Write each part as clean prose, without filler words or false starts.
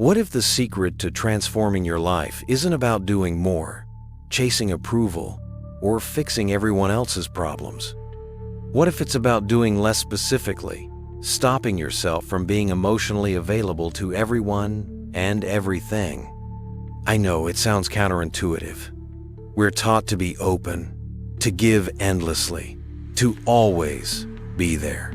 What if the secret to transforming your life isn't about doing more, chasing approval, or fixing everyone else's problems? What if it's about doing less specifically, stopping yourself from being emotionally available to everyone and everything? I know it sounds counterintuitive. We're taught to be open, to give endlessly, to always be there.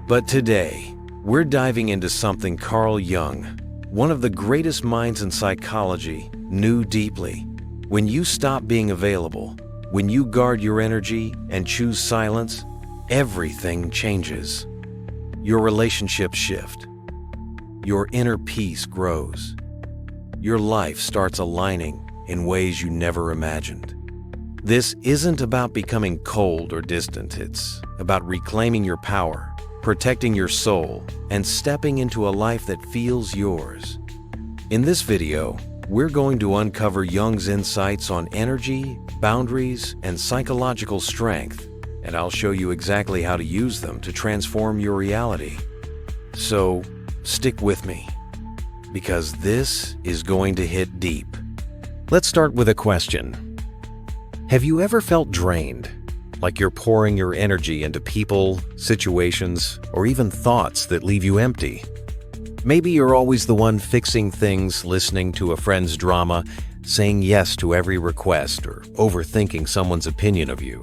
But today, we're diving into something Carl Jung, one of the greatest minds in psychology, knew deeply. When you stop being available, when you guard your energy and choose silence, everything changes. Your relationships shift. Your inner peace grows. Your life starts aligning in ways you never imagined. This isn't about becoming cold or distant. It's about reclaiming your power, protecting your soul, and stepping into a life that feels yours. In this video, we're going to uncover Jung's insights on energy, boundaries, and psychological strength, and I'll show you exactly how to use them to transform your reality. So, stick with me, because this is going to hit deep. Let's start with a question. Have you ever felt drained? Like you're pouring your energy into people, situations, or even thoughts that leave you empty? Maybe you're always the one fixing things, listening to a friend's drama, saying yes to every request, or overthinking someone's opinion of you.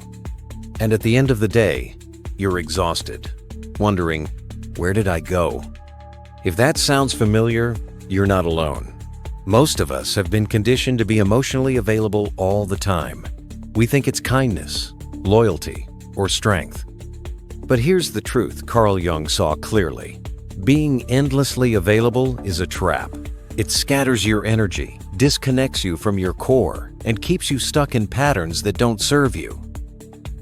And at the end of the day, you're exhausted, wondering, where did I go? If that sounds familiar, you're not alone. Most of us have been conditioned to be emotionally available all the time. We think it's kindness, loyalty, or strength. But here's the truth Carl Jung saw clearly. Being endlessly available is a trap. It scatters your energy, disconnects you from your core, and keeps you stuck in patterns that don't serve you.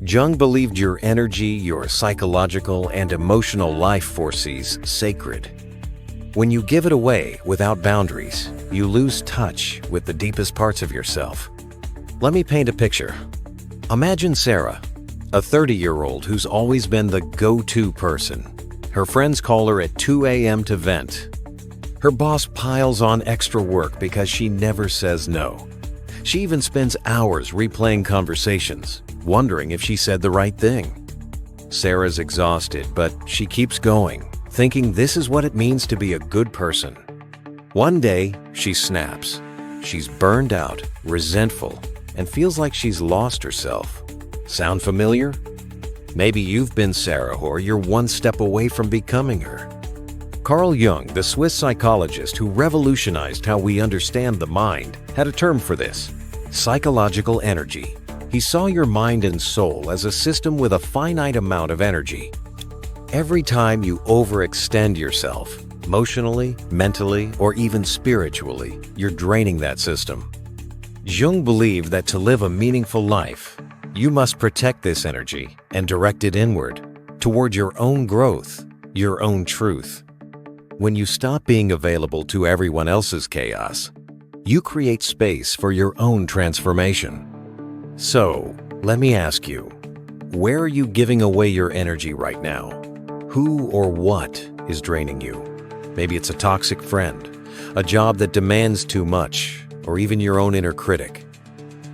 Jung believed your energy, your psychological and emotional life forces sacred. When you give it away without boundaries, you lose touch with the deepest parts of yourself. Let me paint a picture. Imagine Sarah, a 30-year-old who's always been the go-to person. Her friends call her at 2 a.m. to vent. Her boss piles on extra work because she never says no. She even spends hours replaying conversations, wondering if she said the right thing. Sarah's exhausted, but she keeps going, thinking this is what it means to be a good person. One day, she snaps. She's burned out, resentful, and feels like she's lost herself. Sound familiar? Maybe you've been Sarah, or you're one step away from becoming her. Carl Jung, the Swiss psychologist who revolutionized how we understand the mind, had a term for this: psychological energy. He saw your mind and soul as a system with a finite amount of energy. Every time you overextend yourself, emotionally, mentally, or even spiritually, you're draining that system. Jung believed that to live a meaningful life, you must protect this energy and direct it inward, toward your own growth, your own truth. When you stop being available to everyone else's chaos, you create space for your own transformation. So, let me ask you, where are you giving away your energy right now? Who or what is draining you? Maybe it's a toxic friend, a job that demands too much, or even your own inner critic.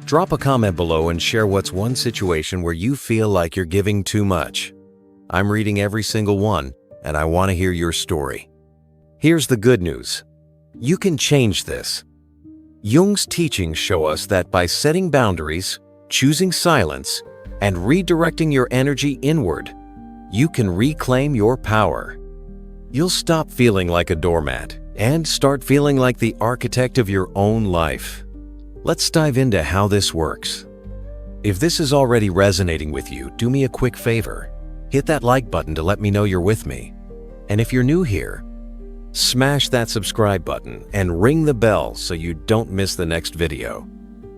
Drop a comment below and share what's one situation where you feel like you're giving too much. I'm reading every single one, and I want to hear your story. Here's the good news. You can change this. Jung's teachings show us that by setting boundaries, choosing silence, and redirecting your energy inward, you can reclaim your power. You'll stop feeling like a doormat and start feeling like the architect of your own life. Let's dive into how this works. If this is already resonating with you, do me a quick favor. Hit that like button to let me know you're with me. And if you're new here, smash that subscribe button and ring the bell so you don't miss the next video.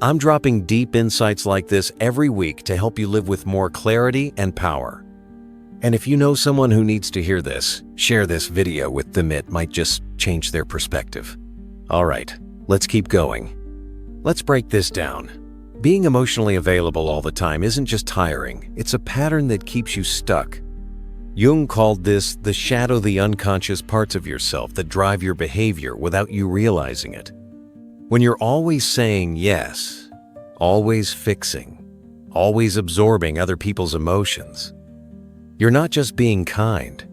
I'm dropping deep insights like this every week to help you live with more clarity and power. And if you know someone who needs to hear this, share this video with them. It might just change their perspective. All right, let's keep going. Let's break this down. Being emotionally available all the time isn't just tiring, it's a pattern that keeps you stuck. Jung called this the unconscious parts of yourself that drive your behavior without you realizing it. When you're always saying yes, always fixing, always absorbing other people's emotions, you're not just being kind.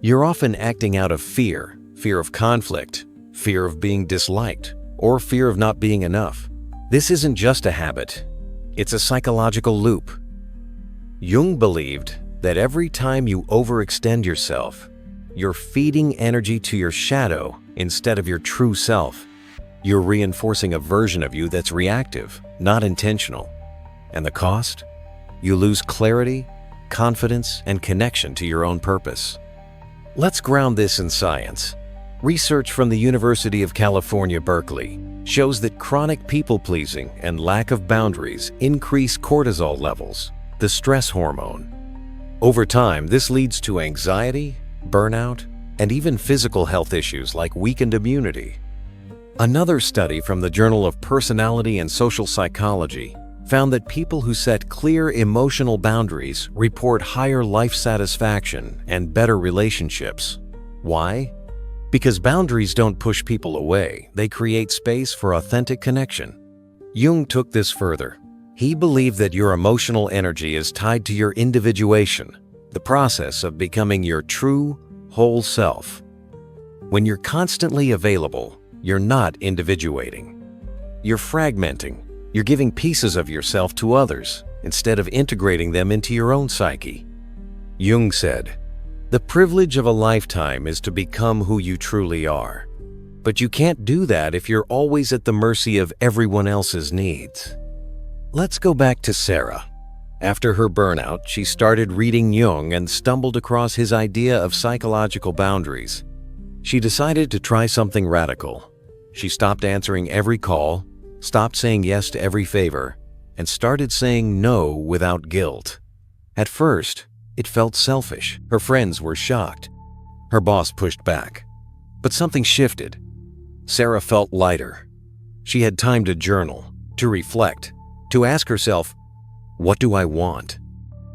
You're often acting out of fear of conflict, fear of being disliked, or fear of not being enough. This isn't just a habit, it's a psychological loop. Jung believed that every time you overextend yourself, you're feeding energy to your shadow instead of your true self. You're reinforcing a version of you that's reactive, not intentional. And the cost? You lose clarity, confidence, and connection to your own purpose. Let's ground this in science. Research from the University of California, Berkeley, shows that chronic people-pleasing and lack of boundaries increase cortisol levels, the stress hormone. Over time, this leads to anxiety, burnout, and even physical health issues like weakened immunity. Another study from the Journal of Personality and Social Psychology found that people who set clear emotional boundaries report higher life satisfaction and better relationships. Why? Because boundaries don't push people away, they create space for authentic connection. Jung took this further. He believed that your emotional energy is tied to your individuation, the process of becoming your true, whole self. When you're constantly available, you're not individuating. You're fragmenting. You're giving pieces of yourself to others instead of integrating them into your own psyche. Jung said, "The privilege of a lifetime is to become who you truly are. But you can't do that if you're always at the mercy of everyone else's needs." Let's go back to Sarah. After her burnout, she started reading Jung and stumbled across his idea of psychological boundaries. She decided to try something radical. She stopped answering every call, stopped saying yes to every favor, and started saying no without guilt. At first, it felt selfish. Her friends were shocked. Her boss pushed back. But something shifted. Sarah felt lighter. She had time to journal, to reflect, to ask herself, what do I want?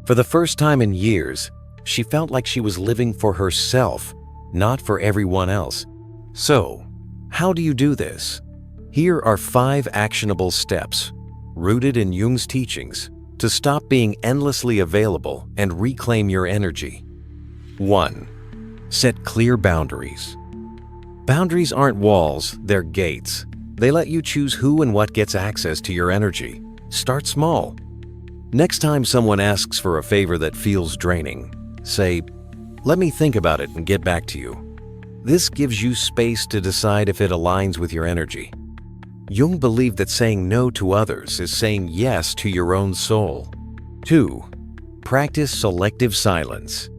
For the first time in years, she felt like she was living for herself, not for everyone else. So, how do you do this? Here are 5 actionable steps, rooted in Jung's teachings, to stop being endlessly available and reclaim your energy. 1. Set clear boundaries. Boundaries aren't walls, they're gates. They let you choose who and what gets access to your energy. Start small. Next time someone asks for a favor that feels draining, say, "Let me think about it and get back to you." This gives you space to decide if it aligns with your energy. Jung believed that saying no to others is saying yes to your own soul. 2. Practice selective silence.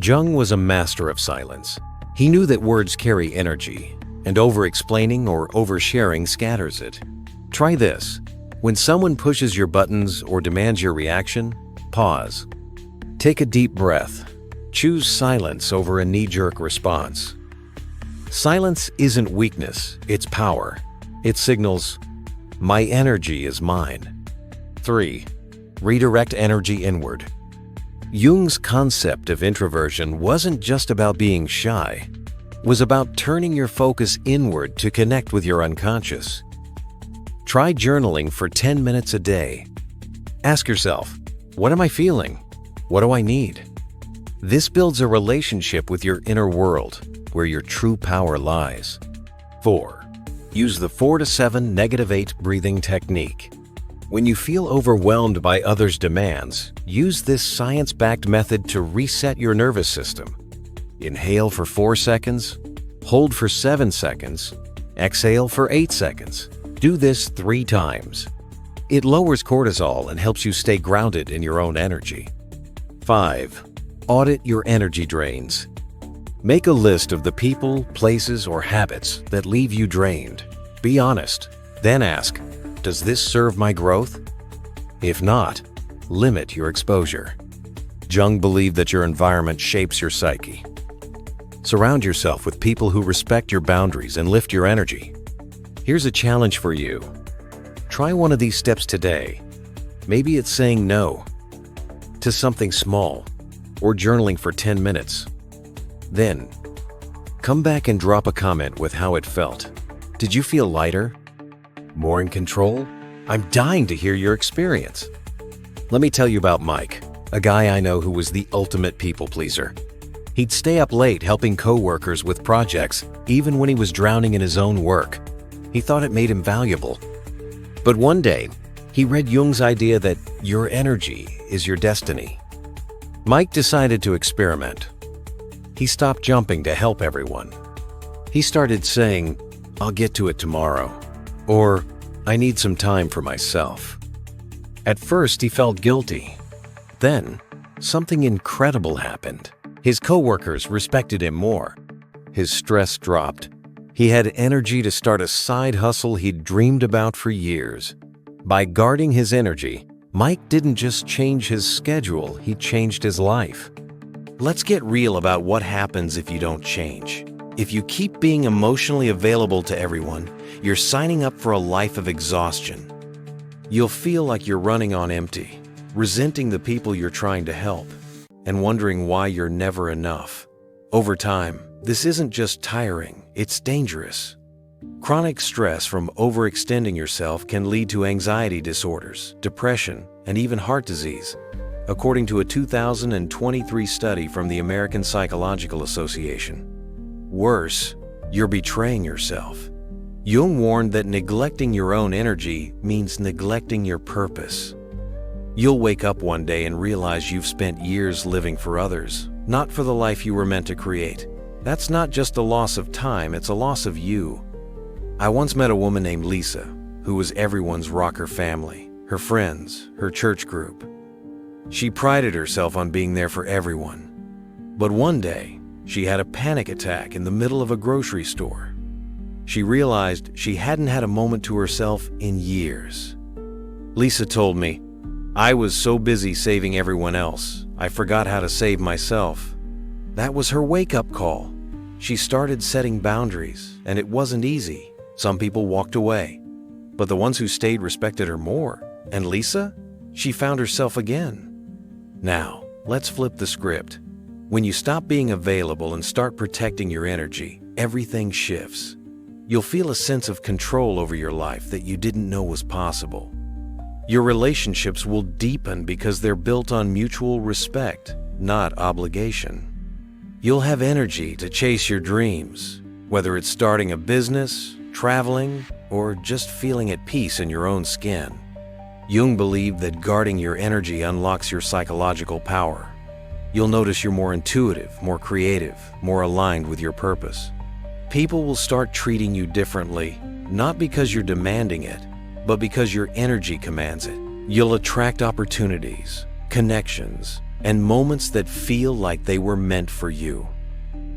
Jung was a master of silence. He knew that words carry energy, and over-explaining or oversharing scatters it. Try this. When someone pushes your buttons or demands your reaction, pause. Take a deep breath. Choose silence over a knee-jerk response. Silence isn't weakness, it's power. It signals, my energy is mine. 3. Redirect energy inward. Jung's concept of introversion wasn't just about being shy. It was about turning your focus inward to connect with your unconscious. Try journaling for 10 minutes a day. Ask yourself, what am I feeling? What do I need? This builds a relationship with your inner world, where your true power lies. 4. Use the 4 to 7 -8 breathing technique. When you feel overwhelmed by others' demands, use this science-backed method to reset your nervous system. Inhale for 4 seconds, hold for 7 seconds, exhale for 8 seconds. Do this 3 times. It lowers cortisol and helps you stay grounded in your own energy. 5. Audit your energy drains. Make a list of the people, places, or habits that leave you drained. Be honest. Then ask, does this serve my growth? If not, limit your exposure. Jung believed that your environment shapes your psyche. Surround yourself with people who respect your boundaries and lift your energy. Here's a challenge for you. Try one of these steps today. Maybe it's saying no to something small, or journaling for 10 minutes. Then, come back and drop a comment with how it felt. Did you feel lighter? More in control? I'm dying to hear your experience. Let me tell you about Mike, a guy I know who was the ultimate people pleaser. He'd stay up late helping coworkers with projects, even when he was drowning in his own work. He thought it made him valuable. But one day, he read Jung's idea that your energy is your destiny. Mike decided to experiment. He stopped jumping to help everyone. He started saying, "I'll get to it tomorrow," or "I need some time for myself." At first, he felt guilty. Then, something incredible happened. His coworkers respected him more. His stress dropped. He had energy to start a side hustle he'd dreamed about for years. By guarding his energy, Mike didn't just change his schedule, he changed his life. Let's get real about what happens if you don't change. If you keep being emotionally available to everyone, you're signing up for a life of exhaustion. You'll feel like you're running on empty, resenting the people you're trying to help, and wondering why you're never enough. Over time, this isn't just tiring, it's dangerous. Chronic stress from overextending yourself can lead to anxiety disorders, depression, and even heart disease, according to a 2023 study from the American Psychological Association. Worse, you're betraying yourself. Jung warned that neglecting your own energy means neglecting your purpose. You'll wake up one day and realize you've spent years living for others, not for the life you were meant to create. That's not just a loss of time, it's a loss of you. I once met a woman named Lisa, who was everyone's rocker family, her friends, her church group. She prided herself on being there for everyone. But one day, she had a panic attack in the middle of a grocery store. She realized she hadn't had a moment to herself in years. Lisa told me, "I was so busy saving everyone else, I forgot how to save myself." That was her wake-up call. She started setting boundaries, and it wasn't easy. Some people walked away, but the ones who stayed respected her more. And Lisa? She found herself again. Now, let's flip the script. When you stop being available and start protecting your energy, everything shifts. You'll feel a sense of control over your life that you didn't know was possible. Your relationships will deepen because they're built on mutual respect, not obligation. You'll have energy to chase your dreams, whether it's starting a business, traveling, or just feeling at peace in your own skin. Jung believed that guarding your energy unlocks your psychological power. You'll notice you're more intuitive, more creative, more aligned with your purpose. People will start treating you differently, not because you're demanding it, but because your energy commands it. You'll attract opportunities, connections, and moments that feel like they were meant for you.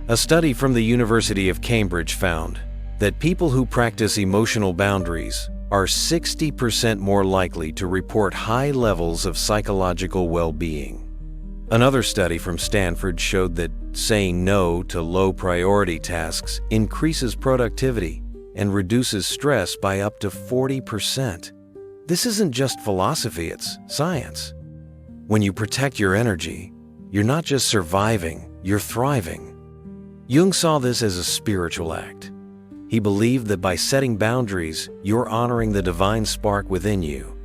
A study from the University of Cambridge found that people who practice emotional boundaries are 60% more likely to report high levels of psychological well-being. Another study from Stanford showed that saying no to low-priority tasks increases productivity and reduces stress by up to 40%. This isn't just philosophy, it's science. When you protect your energy, you're not just surviving, you're thriving. Jung saw this as a spiritual act. He believed that by setting boundaries, you're honoring the divine spark within you.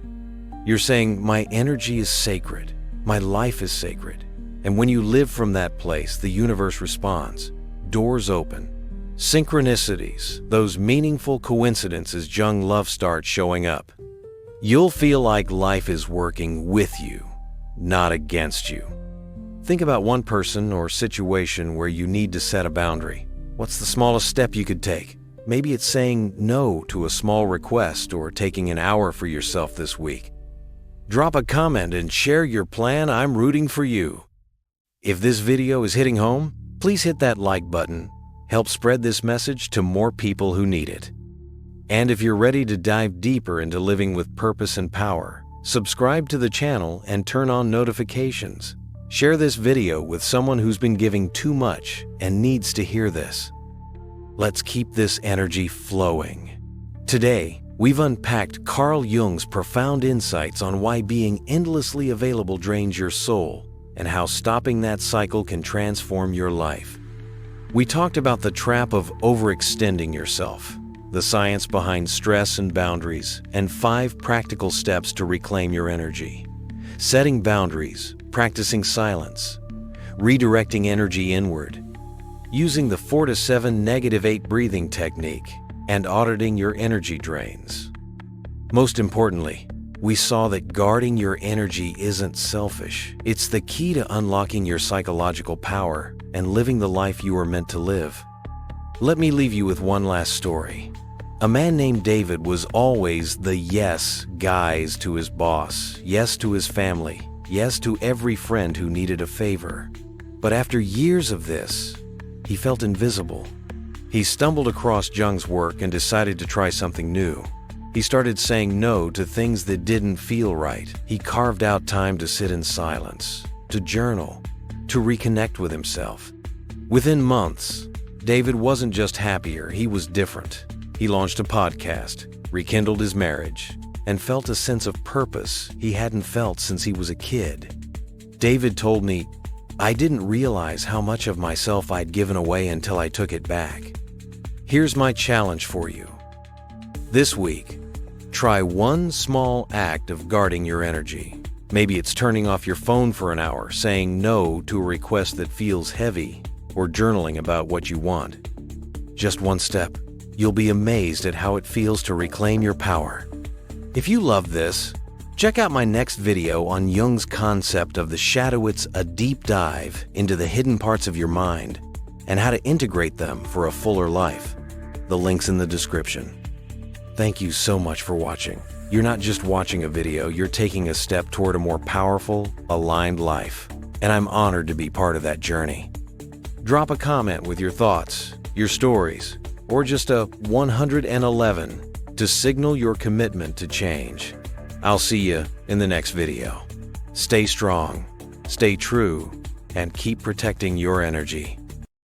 You're saying, "My energy is sacred, my life is sacred." And when you live from that place, the universe responds. Doors open. Synchronicities, those meaningful coincidences Jung loved, start showing up. You'll feel like life is working with you, not against you. Think about one person or situation where you need to set a boundary. What's the smallest step you could take? Maybe it's saying no to a small request or taking an hour for yourself this week. Drop a comment and share your plan. I'm rooting for you. If this video is hitting home, please hit that like button. Help spread this message to more people who need it. And if you're ready to dive deeper into living with purpose and power, subscribe to the channel and turn on notifications. Share this video with someone who's been giving too much and needs to hear this. Let's keep this energy flowing. Today, we've unpacked Carl Jung's profound insights on why being endlessly available drains your soul and how stopping that cycle can transform your life. We talked about the trap of overextending yourself, the science behind stress and boundaries, and 5 practical steps to reclaim your energy. Setting boundaries, practicing silence, redirecting energy inward, using the 4 to 7 -8 breathing technique, and auditing your energy drains. Most importantly, we saw that guarding your energy isn't selfish. It's the key to unlocking your psychological power and living the life you are meant to live. Let me leave you with one last story. A man named David was always the yes guys to his boss, yes to his family, yes to every friend who needed a favor. But after years of this, he felt invisible. He stumbled across Jung's work and decided to try something new. He started saying no to things that didn't feel right. He carved out time to sit in silence, to journal, to reconnect with himself. Within months, David wasn't just happier, he was different. He launched a podcast, rekindled his marriage, and felt a sense of purpose he hadn't felt since he was a kid. David told me, "I didn't realize how much of myself I'd given away until I took it back." Here's my challenge for you. This week, try one small act of guarding your energy. Maybe it's turning off your phone for an hour, saying no to a request that feels heavy, or journaling about what you want. Just one step. You'll be amazed at how it feels to reclaim your power. If you love this, check out my next video on Jung's concept of the shadow. It's a deep dive into the hidden parts of your mind and how to integrate them for a fuller life. The link's in the description. Thank you so much for watching. You're not just watching a video, you're taking a step toward a more powerful, aligned life. And I'm honored to be part of that journey. Drop a comment with your thoughts, your stories, or just a 111 to signal your commitment to change. I'll see you in the next video. Stay strong, stay true, and keep protecting your energy.